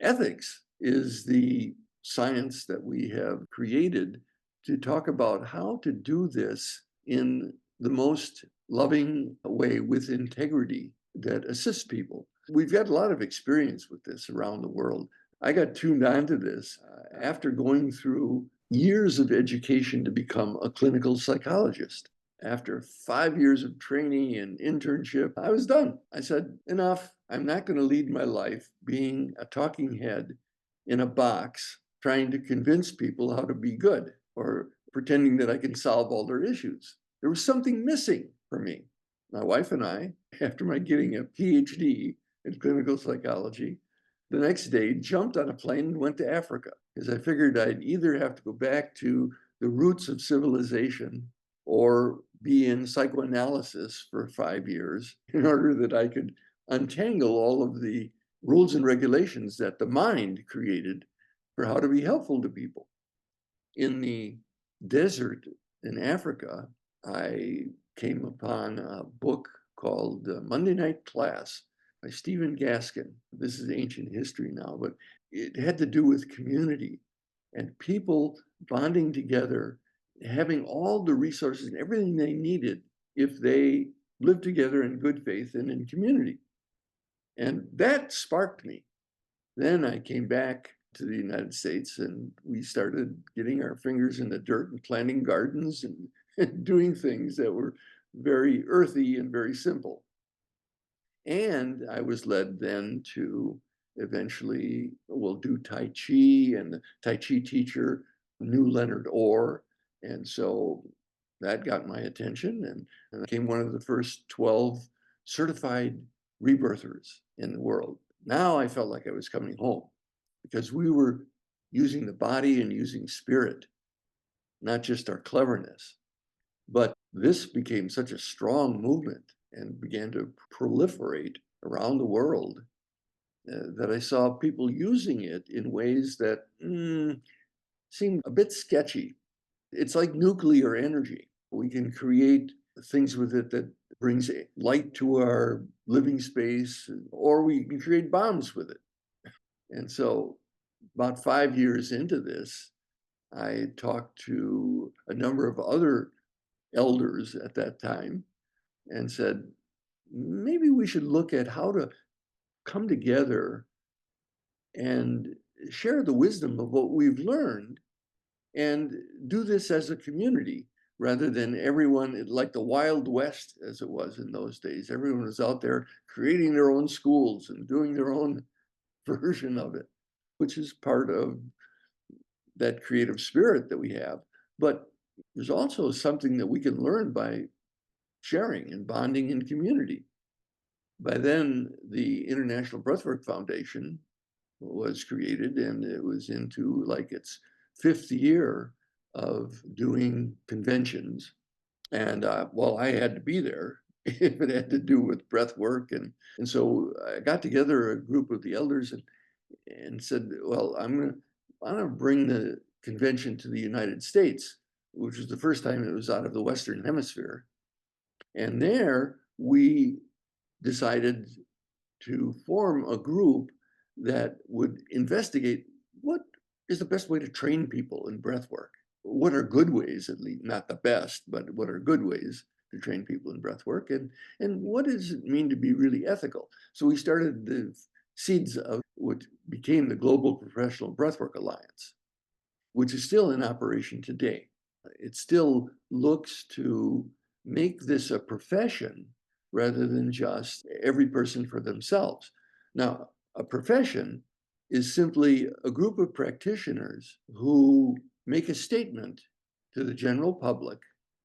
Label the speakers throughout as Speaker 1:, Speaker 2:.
Speaker 1: Ethics is the science that we have created to talk about how to do this in the most loving way with integrity that assists people. We've got a lot of experience with this around the world. I got tuned onto this after going through years of education to become a clinical psychologist. After 5 years of training and internship, I was done. I said, enough. I'm not going to lead my life being a talking head in a box trying to convince people how to be good or pretending that I can solve all their issues. There was something missing for me. My wife and I, after my getting a PhD in clinical psychology, the next day jumped on a plane and went to Africa because I figured I'd either have to go back to the roots of civilization or be in psychoanalysis for 5 years in order that I could untangle all of the rules and regulations that the mind created for how to be helpful to people. In the desert in Africa, I came upon a book called Monday Night Class by Stephen Gaskin. This is ancient history now, but it had to do with community and people bonding together, having all the resources and everything they needed if they lived together in good faith and in community. And that sparked me. Then I came back to the United States and we started getting our fingers in the dirt and planting gardens and doing things that were very earthy and very simple. And I was led then to eventually, well, do Tai Chi, and the Tai Chi teacher knew Leonard Orr. And so that got my attention, and I became one of the first 12 certified rebirthers in the world. Now I felt like I was coming home because we were using the body and using spirit, not just our cleverness. But this became such a strong movement and began to proliferate around the world that I saw people using it in ways that seemed a bit sketchy. It's like nuclear energy. We can create things with it that brings light to our living space, or we can create bombs with it. And so about 5 years into this, I talked to a number of other elders at that time and said, maybe we should look at how to come together and share the wisdom of what we've learned and do this as a community rather than everyone like the Wild West as it was in those days. Everyone was out there creating their own schools and doing their own version of it, which is part of that creative spirit that we have. But there's also something that we can learn by sharing and bonding in community. By then, the International Breathwork Foundation was created, and it was into like its fifth year of doing conventions. And well, I had to be there if it had to do with breath work. And so I got together a group of the elders and said, well, I want to bring the convention to the United States, which was the first time it was out of the Western Hemisphere. And there we decided to form a group that would investigate what is the best way to train people in breath work. What are good ways, at least, not the best, but what are good ways to train people in breath work? And what does it mean to be really ethical? So we started the seeds of what became the Global Professional Breathwork Alliance, which is still in operation today. It still looks to make this a profession rather than just every person for themselves. Now, a profession is simply a group of practitioners who make a statement to the general public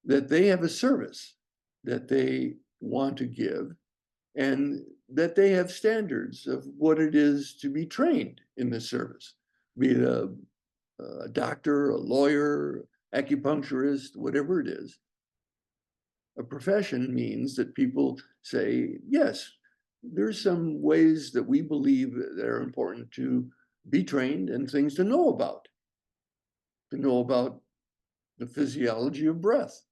Speaker 1: that they have a service that they want to give and that they have standards of what it is to be trained in this service, be it a doctor, a lawyer, acupuncturist, whatever it is. A profession means that people say, yes, there's some ways that we believe that are important to be trained and things to know about the physiology of breath,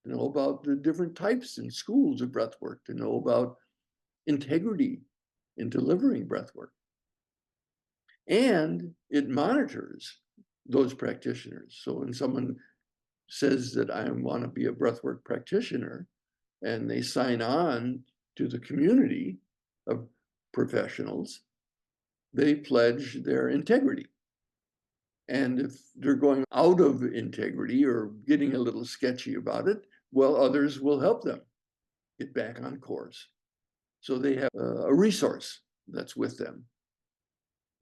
Speaker 1: to know about the different types and schools of breath work, to know about integrity in delivering breath work. and it monitors those practitioners. So when someone says that I want to be a breathwork practitioner and they sign on to the community of professionals, they pledge their integrity. And if they're going out of integrity or getting a little sketchy about it, well, others will help them get back on course. So they have a resource that's with them.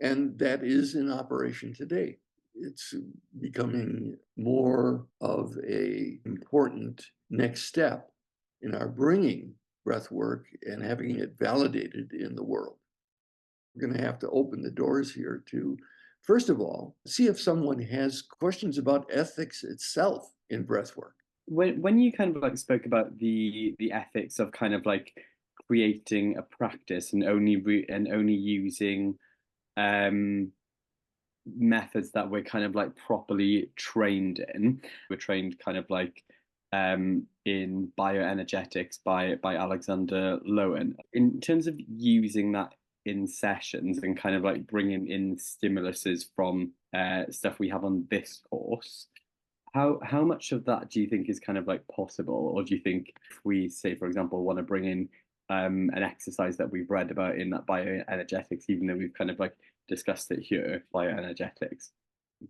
Speaker 1: And that is in operation today. It's becoming more of a important next step in our bringing breath work and having it validated in the world. We're going to have to open the doors here to, first of all, see if someone has questions about ethics itself in breath work.
Speaker 2: When you kind of like spoke about the ethics of kind of like creating a practice and only using um methods that we're kind of like properly trained in. We're trained kind of like in bioenergetics by Alexander Lowen. In terms of using that in sessions and kind of like bringing in stimuluses from stuff we have on this course, how much of that do you think is kind of like possible, or do you think if we say, for example, want to bring in an exercise that we've read about in that bioenergetics, even though we've kind of like discussed it here, bioenergetics?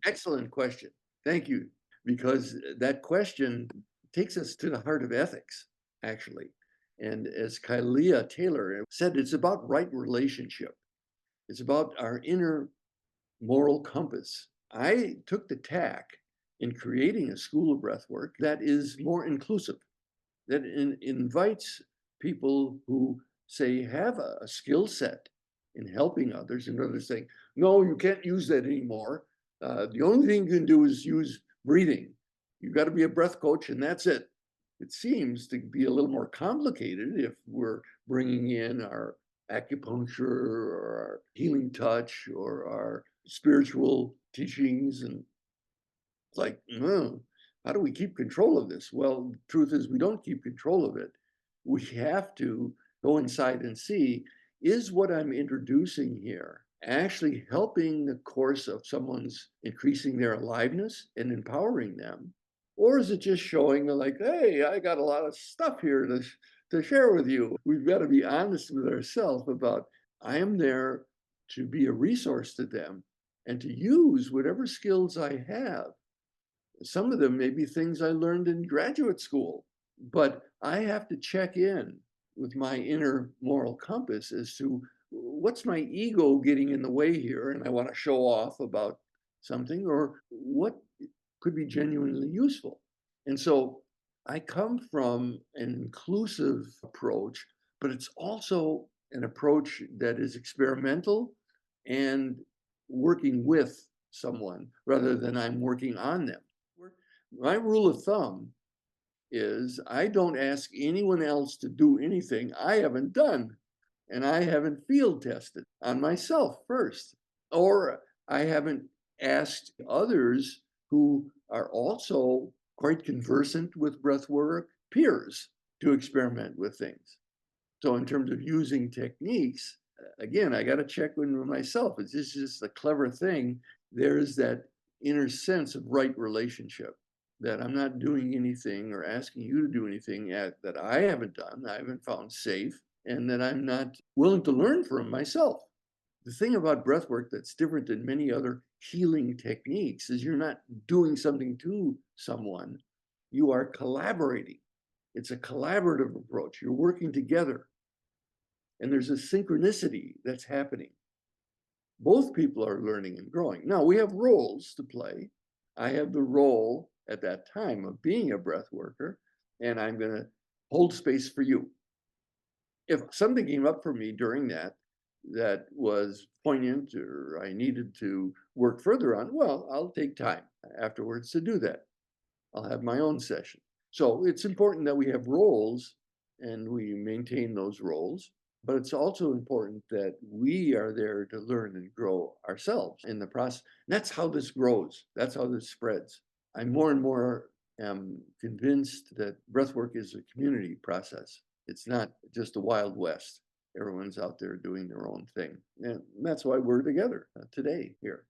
Speaker 1: Excellent question. Thank you. Because that question takes us to the heart of ethics, actually. And as Kylia Taylor said, it's about right relationship. It's about our inner moral compass. I took the tack in creating a school of breath work that is more inclusive, that invites people who say have a skill set in helping others, and others saying, no, you can't use that anymore. The only thing you can do is use breathing. You've got to be a breath coach, and that's it. It seems to be a little more complicated if we're bringing in our acupuncture or our healing touch or our spiritual teachings. And it's like, how do we keep control of this? Well, the truth is we don't keep control of it. We have to go inside and see, is what I'm introducing here actually helping the course of someone's increasing their aliveness and empowering them? Or is it just showing like, hey, I got a lot of stuff here to share with you? We've got to be honest with ourselves about, I am there to be a resource to them and to use whatever skills I have. Some of them may be things I learned in graduate school, but I have to check in with my inner moral compass as to what's my ego getting in the way here, and I want to show off about something, or what could be genuinely useful. And so I come from an inclusive approach, but it's also an approach that is experimental and working with someone rather than I'm working on them. My rule of thumb is I don't ask anyone else to do anything I haven't done and I haven't field tested on myself first, or I haven't asked others who are also quite conversant with breathwork peers to experiment with things. So in terms of using techniques, again, I got to check in with myself. Is this just a clever thing? There's that inner sense of right relationship, that I'm not doing anything or asking you to do anything that I haven't done, I haven't found safe, and that I'm not willing to learn from myself. The thing about breath work that's different than many other healing techniques is you're not doing something to someone, you are collaborating. It's a collaborative approach. You're working together. And there's a synchronicity that's happening. Both people are learning and growing. Now, we have roles to play. I have the role at that time of being a breath worker, and I'm going to hold space for you. If something came up for me during that was poignant or I needed to work further on, well, I'll take time afterwards to do that. I'll have my own session. So it's important that we have roles and we maintain those roles, but it's also important that we are there to learn and grow ourselves in the process. And that's how this grows. That's how this spreads. I more and more am convinced that breathwork is a community process. It's not just the Wild West. everyone's out there doing their own thing. And that's why we're together today here.